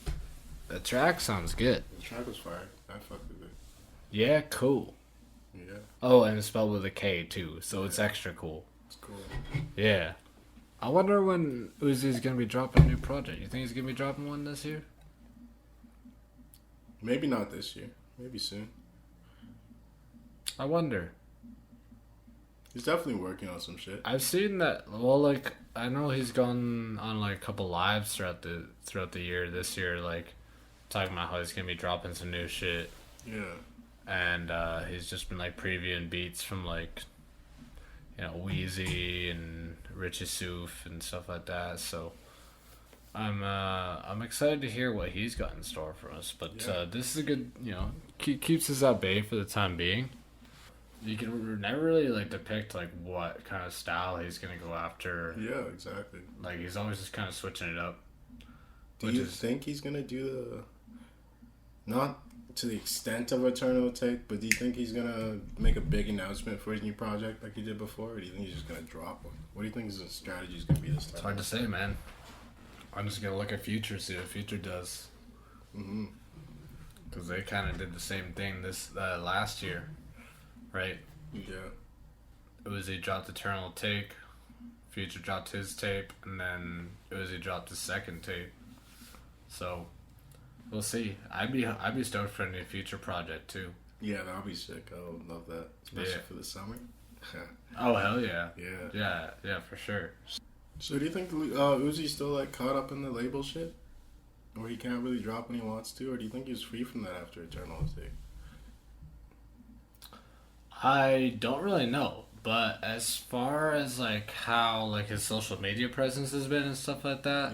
the track sounds good. The track was fire. I fucked with it. Yeah Cool. Yeah. Oh, and it's spelled with a K too, so it's extra cool. It's cool. Yeah. I wonder when Uzi's gonna be dropping a new project. You think he's gonna be dropping one this year? Maybe not this year. Maybe soon. I wonder. He's definitely working on some shit. I've seen that. Well, like I know he's gone on like a couple lives throughout the year. This year, like talking about how he's gonna be dropping some new shit. Yeah. And he's just been like previewing beats from like Wheezy and Richie Soof and stuff like that. So I'm excited to hear what he's got in store for us. But this is a good keeps us at bay for the time being. You can never really like depict like what kind of style he's gonna go after. Yeah, exactly. Like he's always just kind of switching it up. Do you think he's gonna do not to the extent of Eternal Take, but do you think he's gonna make a big announcement for his new project like he did before, or do you think he's just gonna drop one? What do you think his strategy is gonna be this time? It's hard to say, man. I'm just gonna look at Future, see what Future does. Because they kind of did the same thing this last year, right? Yeah. Uzi dropped Eternal Take, Future dropped his tape, and then Uzi dropped his second tape. So we'll see. I'd be stoked for a new Future project too. Yeah, that'll be sick. I would love that, especially for the summer. Oh hell yeah. Yeah, for sure. So do you think Uzi's still like caught up in the label shit, or he can't really drop when he wants to, or do you think he's free from that after Eternal Take? I don't really know, but as far as like how like his social media presence has been and stuff like that,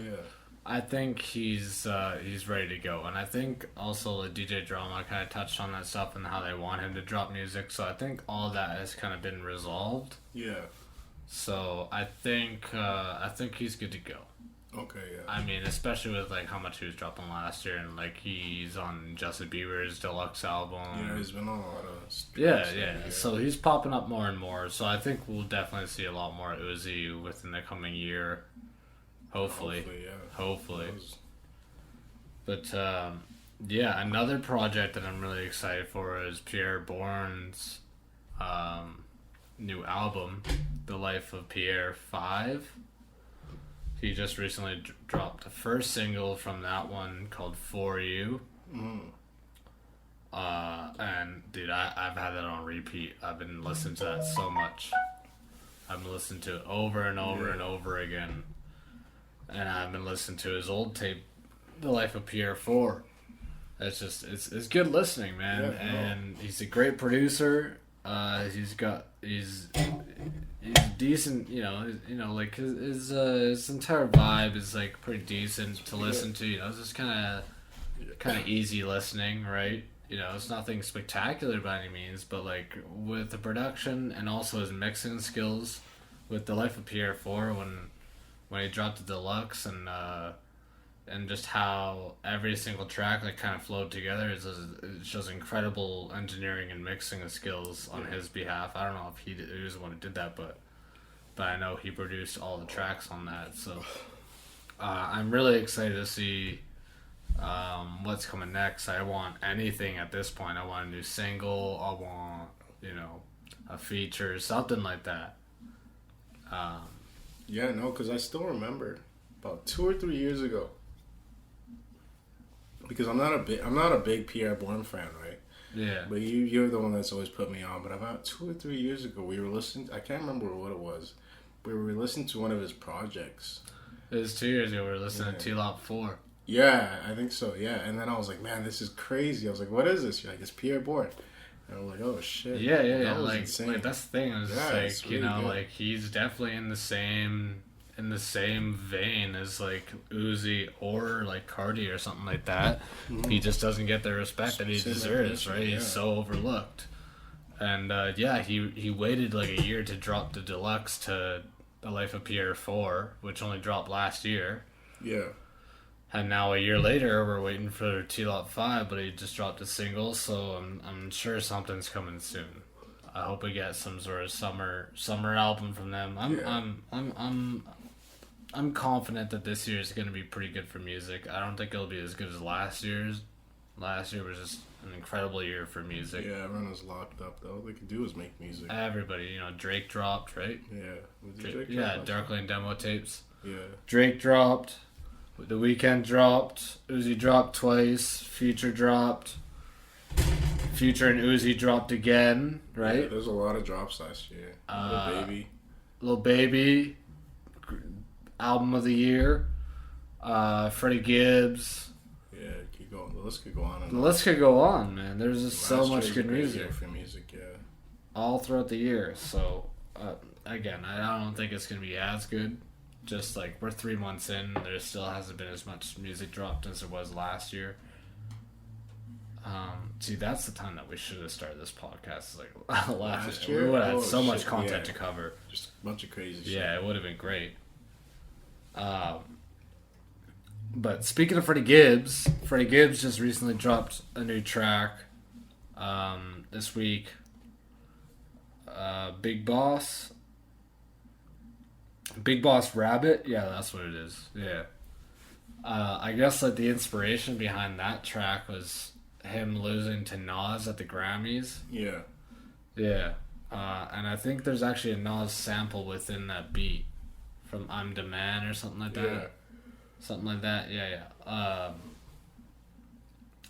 I think he's ready to go. And I think also the DJ Drama kind of touched on that stuff and how they want him to drop music. So I think all of that has kind of been resolved. Yeah. So I think he's good to go. Okay, yeah. I mean, especially with like how much he was dropping last year, and like he's on Justin Bieber's deluxe album. Yeah, he's been on a lot of yeah. So he's popping up more and more. So I think we'll definitely see a lot more Uzi within the coming year. Hopefully. But another project that I'm really excited for is Pierre Bourne's new album, The Life of Pierre 5. He just recently dropped the first single from that one called For You. And dude, I've had that on repeat. I've been listening to that so much. I've been listening to it over and over and over again. And I've been listening to his old tape, The Life of Pierre 4. It's just it's good listening, man. And he's a great producer. He's decent, like his entire vibe is like pretty decent to listen to. It's just kind of easy listening, right? It's nothing spectacular by any means, but like with the production and also his mixing skills with The Life of Pierre 4 when he dropped the deluxe and just how every single track like kind of flowed together, it shows incredible engineering and mixing skills on his behalf. I don't know if he was the one who did that, but I know he produced all the tracks on that. So I'm really excited to see what's coming next. I want anything at this point. I want a new single. I want, a feature, something like that. Yeah, no, because I still remember about 2 or 3 years ago. Because I'm not a big Pierre Bourne fan, right? Yeah. But you're the one that's always put me on. But about 2 or 3 years ago, we were listening. I can't remember what it was. We were listening to one of his projects. It was 2 years ago. We were listening to T-Lop 4. Yeah, I think so. Yeah, and then I was like, man, this is crazy. I was like, what is this? You're like, it's Pierre Bourne. And I'm like, oh shit. Yeah. That was like insane. that's the thing. I was just like, really good. like he's definitely in the same vein as like Uzi or like Cardi or something like that. Mm-hmm. He just doesn't get the respect that he deserves, right? Yeah. He's so overlooked. And he waited like a year to drop the deluxe to The Life of Pierre 4, which only dropped last year. Yeah. And now a year later, we're waiting for T-Lop 5, but he just dropped a single, so I'm sure something's coming soon. I hope we get some sort of summer album from them. I'm confident that this year is going to be pretty good for music. I don't think it'll be as good as last year's. Last year was just an incredible year for music. Yeah, everyone was locked up though. All they could do was make music. Everybody, Drake dropped, right? Yeah. Drake Dark Lane demo tapes. Yeah. Drake dropped. The Weeknd dropped. Uzi dropped twice. Future dropped. Future and Uzi dropped again, right? Yeah, there's a lot of drops last year. Lil Baby, album of the year. Freddie Gibbs. Yeah, keep going. The list could go on. The list could go on, man. There's just so much good music. For music, yeah. All throughout the year. So, again, I don't think it's going to be as good. Just like we're 3 months in, there still hasn't been as much music dropped as there was last year. See, that's the time that we should have started this podcast. Like last year, we would have had so much content to cover. Just a bunch of crazy shit. Yeah, it would have been great. But speaking of Freddie Gibbs just recently dropped a new track this week. Big Boss Rabbit, yeah, that's what it is. Yeah, I guess like the inspiration behind that track was him losing to Nas at the Grammys. Yeah. And I think there's actually a Nas sample within that beat from "I'm the Man" or something like that. Yeah. Something like that. Yeah.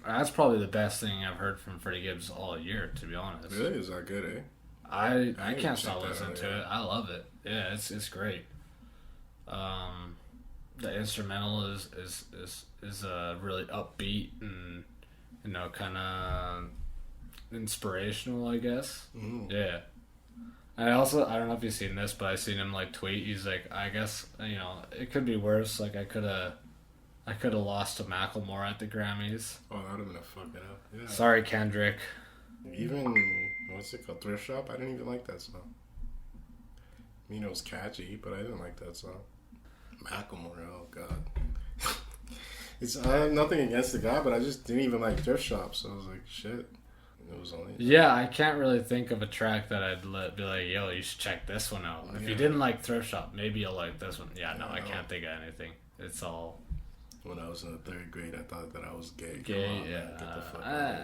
That's probably the best thing I've heard from Freddie Gibbs all year, to be honest. Really? Is that good, eh? I can't stop listening to it. I love it. Yeah, it's great. The instrumental is really upbeat and kind of inspirational, I guess. Mm. Yeah. I don't know if you've seen this, but I seen him like tweet. He's like, I guess it could be worse. Like I could have lost to Macklemore at the Grammys. Oh, that would have been a fucking up. Yeah. Sorry, Kendrick. Even what's it called, Thrift Shop? I didn't even like that song. I mean, it was catchy, but I didn't like that song. Macklemore, oh god. I have nothing against the guy, but I just didn't even like Thrift Shop, so I was like, shit. It was only. Yeah, I can't really think of a track that I'd be like, yo, you should check this one out. If you didn't like Thrift Shop, maybe you'll like this one. Yeah, no, I can't think of anything. It's all. When I was in the 3rd grade, I thought that I was gay. Gay, on, yeah. Man, get the fuck out.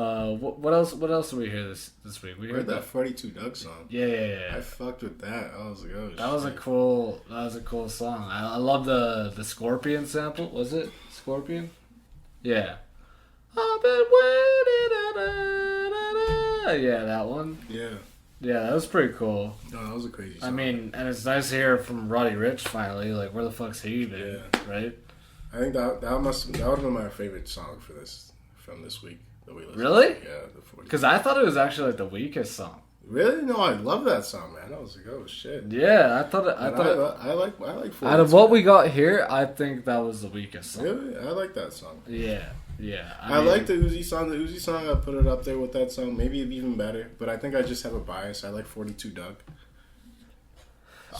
What else did we hear this week? We heard that 42 Doug song. Yeah. I fucked with that. I was like, oh, that was a cool song. I love the Scorpion sample. Was it Scorpion? Yeah. I've been waiting. Yeah, that one. Yeah, that was pretty cool. No, that was a crazy song. I mean, and it's nice to hear from Roddy Ricch finally. Like, where the fuck's he been? Yeah. Right? I think that would have been my favorite song from this week that we listened really? to. Yeah, the 40. Because I thought it was actually like the weakest song. Really? No, I love that song, man. I was like, oh shit. Yeah, I thought I like 42. Out of what we got here, I think that was the weakest song. Really? I like that song. Yeah. I like the Uzi song. The Uzi song, I put it up there with that song. Maybe even better. But I think I just have a bias. I like 42 Doug.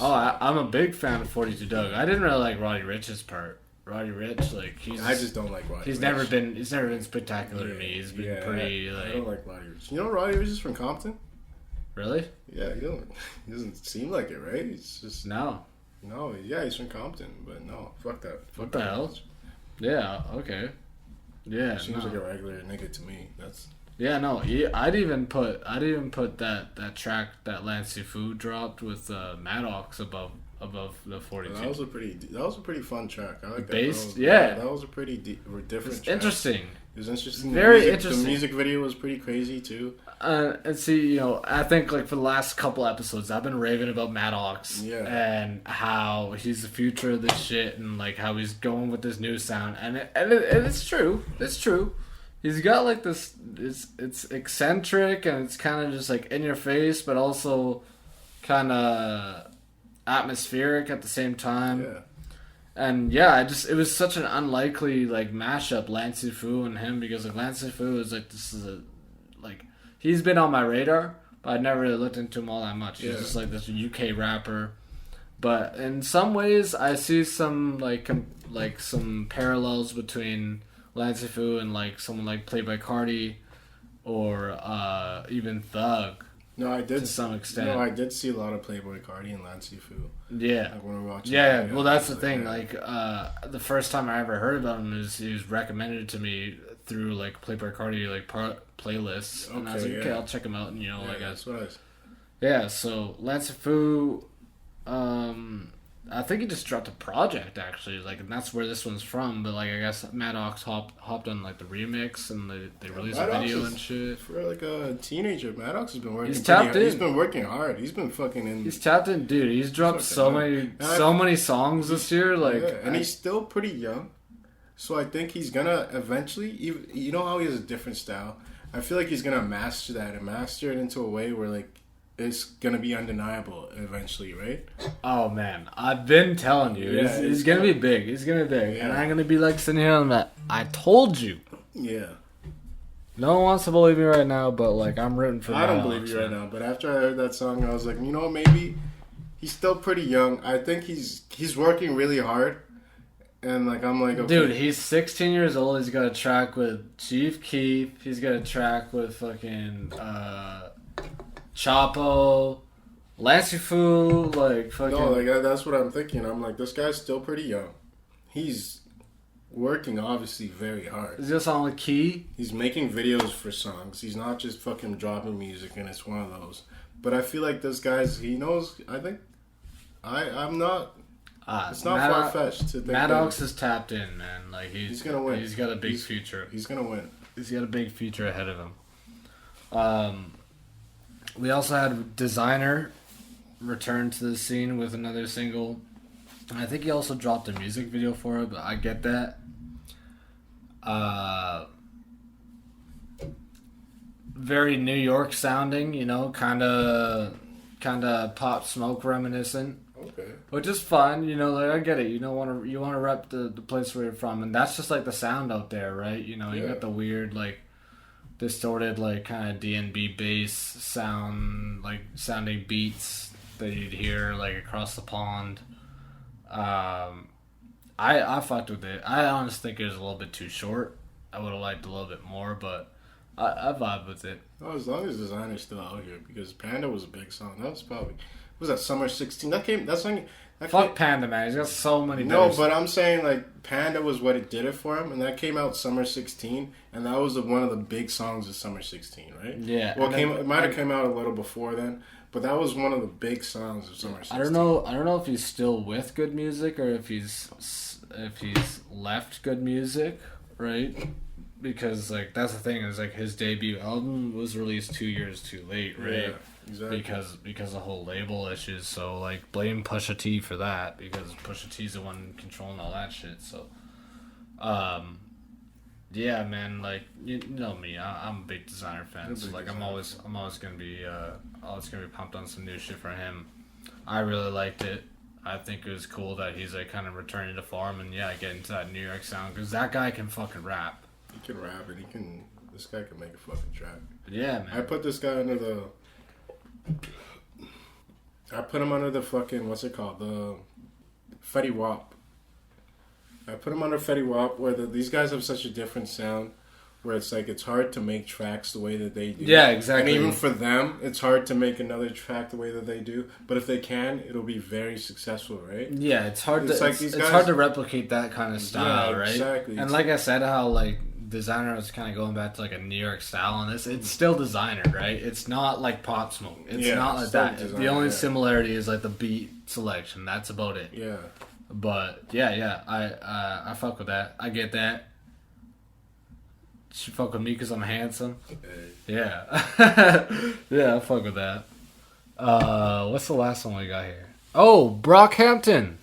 Oh, I'm a big fan of 42 Doug. I didn't really like Roddy Ricch's part. Roddy Ricch, like I just don't like Roddy. He's never been spectacular to me. He's been pretty like. I don't like Roddy Ricch. You know Roddy Ricch is from Compton. Really? Yeah, he doesn't seem like it, right? He's just No. no. Yeah, he's from Compton, but no, fuck that. What the hell? Yeah. Okay. Yeah. Seems like a regular nigga to me. That's Yeah, no, I'd even put that track that Lancey Food dropped with Maddox above the 42. that was a pretty fun track. I like that. Based, that was a pretty different. It's track. interesting. It was interesting. Very interesting. The music video was pretty crazy too. And see, I think like for the last couple episodes, I've been raving about Maddox and how he's the future of this shit, and like how he's going with this new sound, and it's true. It's true. He's got like this. It's eccentric and it's kind of just like in your face, but also kind of atmospheric at the same time. Yeah. And yeah, it was such an unlikely like mashup, Lancey Foo and him, because like Lancey Foo is like he's been on my radar, but I never really looked into him all that much. He's just like this UK rapper, but in some ways I see some like some parallels between Lancey Foo and like someone like Playboy Carti or even Thug. No, I did to some extent. No, I did see a lot of Playboy Carti and Lancey Foo. Yeah, like when we were watching. Yeah, well, that's the thing. Yeah. Like, the first time I ever heard about him is he was recommended to me through like Playboy Carti like playlists, and I was like, okay, I'll check him out, and that's what I was. Yeah, so Lancey Foo, I think he just dropped a project actually, like, and that's where this one's from. But like, I guess Maddox hopped on like the remix, and they released a video and shit. For like a teenager, Maddox has been working. He's tapped in. He's been working hard. He's been fucking in. He's tapped in, dude. He's dropped so many songs this year, like, and he's still pretty young. So I think he's gonna eventually. You know how he has a different style. I feel like he's gonna master that and master it into a way where like. It's gonna be undeniable eventually, right? Oh man, I've been telling you, he's gonna be big. He's gonna be big, and I'm gonna be like sitting here on that. I told you. Yeah. No one wants to believe me right now, but like I'm rooting for. I don't believe you right now, but after I heard that song, I was like, maybe he's still pretty young. I think he's working really hard, and like I'm like, okay. Dude, he's 16 years old. He's got a track with Chief Keef. He's got a track with fucking. Chapo, Lancey Foo, like fucking. No, like that's what I'm thinking. I'm like, this guy's still pretty young. He's working obviously very hard. Is this on the key? He's making videos for songs. He's not just fucking dropping music, and it's one of those. But I feel like this guy's. He knows. I think. I'm not. It's not far fetched to think. Maddox is tapped in, man. Like he's gonna win. He's got a big future. He's gonna win. He's got a big future ahead of him. We also had Designer return to the scene with another single. I think he also dropped a music video for it, but I get that. Very New York sounding, kind of Pop Smoke reminiscent. Okay. Which is fun, like I get it. You want to rep the place where you're from, and that's just like the sound out there, right? You got the weird like distorted like kind of D&B bass sounding beats that you'd hear like across the pond. I fucked with it. I honestly think it was a little bit too short. I would have liked a little bit more, but I vibe with it. Oh, as long as Designer's still out here, because Panda was a big song. That was probably that Summer 16? Fuck Panda, man. He's got so many. No, but I'm saying like Panda was what it did it for him, and that came out Summer 16, and that was one of the big songs of Summer 16, right? Yeah. Well, it might have come out a little before then, but that was one of the big songs of Summer 16. I don't know if he's still with Good Music or if he's left Good Music, right? Because like that's the thing is like his debut album was released 2 years too late, right? Yeah. Exactly. Because of whole label issues, so like blame Pusha T for that, because Pusha T's the one controlling all that shit. So, yeah, man, like you know me, I'm a big Designer fan. So like I'm always gonna be pumped on some new shit for him. I really liked it. I think it was cool that he's like kind of returning to form and get into that New York sound, because that guy can fucking rap. He can rap and this guy can make a fucking track. Yeah, man. I put this guy under the. I put him under the fucking, what's it called? The Fetty Wap. I put him under Fetty Wap, where these guys have such a different sound, where it's like it's hard to make tracks the way that they do. Yeah, exactly. And even for them, it's hard to make another track the way that they do. But if they can, it'll be very successful, right? Yeah, it's hard It's to like these it's guys- hard to replicate that kind of style, Yeah, right? exactly. And like I said, how like designer was kind of going back to like a New York style, and it's still designer, right? It's not like Pop Smoke. It's Yeah, not like still that. Designer, The only yeah. similarity is like the beat selection. That's about it. Yeah. But yeah, I fuck with that. I get that. She fuck with me because I'm handsome. Yeah. Yeah, I fuck with that. What's the last one we got here? Oh, Brockhampton.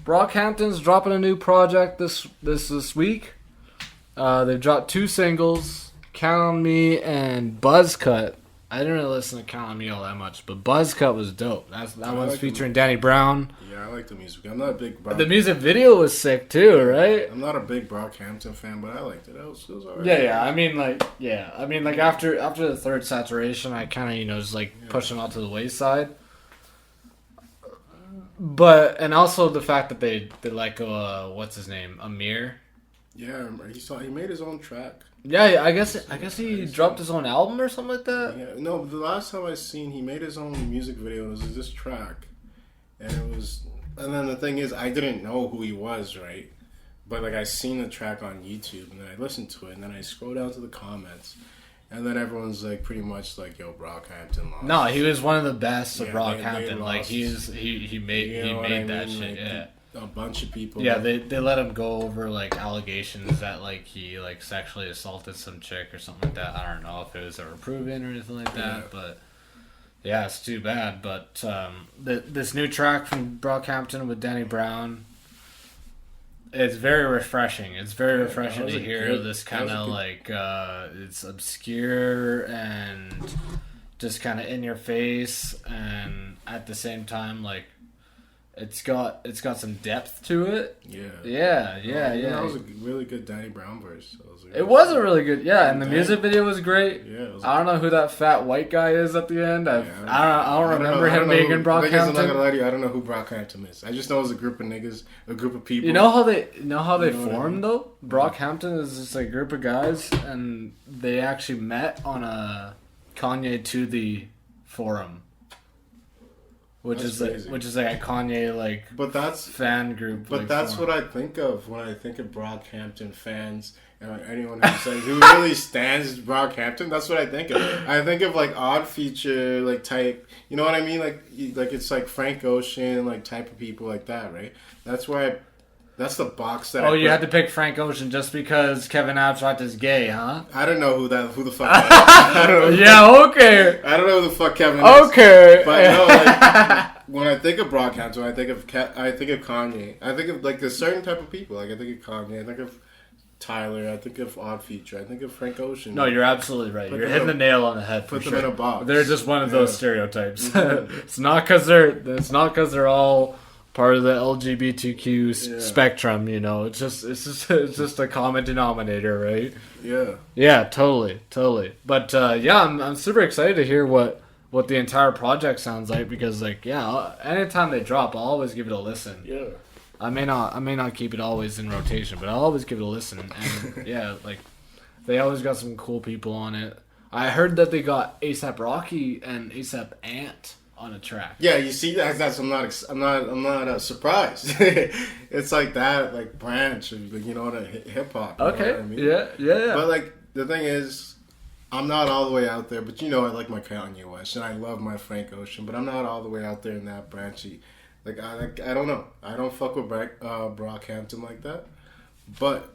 Brockhampton's dropping a new project this week. They've dropped 2 singles, Count on Me and Buzzcut. I didn't really listen to Count on Me all that much, but Buzzcut was dope. That one's like featuring Danny Brown. Yeah, I like the music. I'm not a big The music video was sick too, right? I'm not a big Brockhampton fan, but I liked it. It was alright. Yeah. I mean, like after the third saturation, I kind of just like push them out to the wayside. But and also the fact that they let go what's his name, Amir. Yeah, he made his own track. Yeah, I guess he dropped his own album or something like that. Yeah, no, the last time I seen, he made his own music video. It was this track, and then the thing is, I didn't know who he was, right? But like I seen the track on YouTube, and then I listened to it, and then I scroll down to the comments, and then everyone's like pretty much like, "Yo, Brockhampton lost." No, he was one of the best of Yeah, Brockhampton. they Like lost. he made You know what I that mean? shit. Like, Yeah. a bunch of people. Yeah, they let him go over like allegations that like he like sexually assaulted some chick or something like that. I don't know if it was ever proven or anything like that, Yeah. but yeah, it's too bad. But this new track from Brockhampton with Danny Brown, it's very refreshing. It's very refreshing that was to a hear good- this that kind was a of good- like it's obscure and just kind of in your face, and at the same time like. It's got some depth to it. Yeah. Yeah. That was a really good Danny Brown verse. It was a really good, and the Danny- music video was great. Yeah. It was I don't know who that fat white guy is at the end. I don't remember him being in I'm not gonna Brockhampton. lie to you. I don't know who Brockhampton is. I just know it was a group of niggas, a group of people. You know how they what I formed mean? though? Brockhampton is just a group of guys, and they actually met on a Kanye to the forum, which That's is crazy. like a Kanye like But that's fan group. But like, that's forum. what I think of when I think of Brockhampton fans and anyone who really stands Brockhampton. That's what I think of. I think of like odd feature like type. You know what I mean? Like it's like Frank Ocean like type of people like that, right? That's why. That's the box that. Oh, you had to pick Frank Ocean just because Kevin Abstract is gay, huh? I don't know who the fuck. That is. I don't know. Yeah, okay. I don't know who the fuck Kevin is. Okay. But no, like, when I think of Brockhampton, I think of Kanye. I think of like a certain type of people. Like I think of Kanye. I think of Tyler. I think of Odd Future. I think of Frank Ocean. No, you're absolutely right. Put You're them hitting the in nail on the head. For put them sure. in a box. They're just one of those Yeah. stereotypes. It's not because they're all part of the LGBTQ spectrum. You know, it's just a common denominator, right? Yeah. Yeah, totally. But yeah, I'm super excited to hear what the entire project sounds like because like anytime they drop, I'll always give it a listen. Yeah. I may not keep it always in rotation, but I'll always give it a listen. And yeah, like they always got some cool people on it. I heard that they got ASAP Rocky and ASAP Ant on a track. Yeah, you see that's I'm not surprised. It's like that like branch of hip hop. Okay. You know what I mean? Yeah. But like the thing is, I'm not all the way out there. But I like my Kanye West and I love my Frank Ocean. But I'm not all the way out there in that branchy. Like I don't know. I don't fuck with Brockhampton like that. But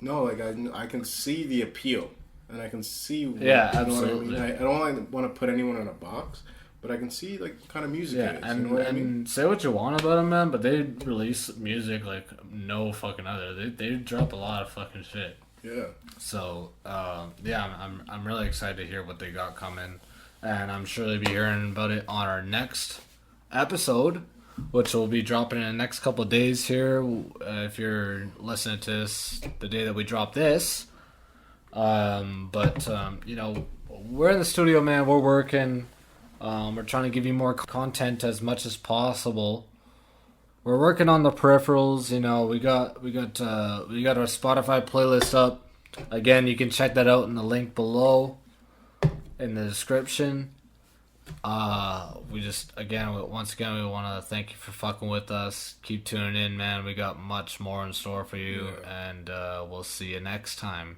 no, like I can see the appeal and I can see. Absolutely. What I mean? I don't want to put anyone in a box. But I can see like kind of music. Yeah, it is, and, you know what I mean? and say what you want about them, man, but they release music like no fucking other. They drop a lot of fucking shit. Yeah. So I'm really excited to hear what they got coming, and I'm sure they'll be hearing about it on our next episode, which will be dropping in the next couple of days here. If you're listening to this the day that we drop this, we're in the studio, man. We're working. We're trying to give you more content as much as possible. We're working on the peripherals. We got our Spotify playlist up. Again, you can check that out in the link below in the description. Once again, we want to thank you for fucking with us. Keep tuning in, man. We got much more in store for you, and we'll see you next time.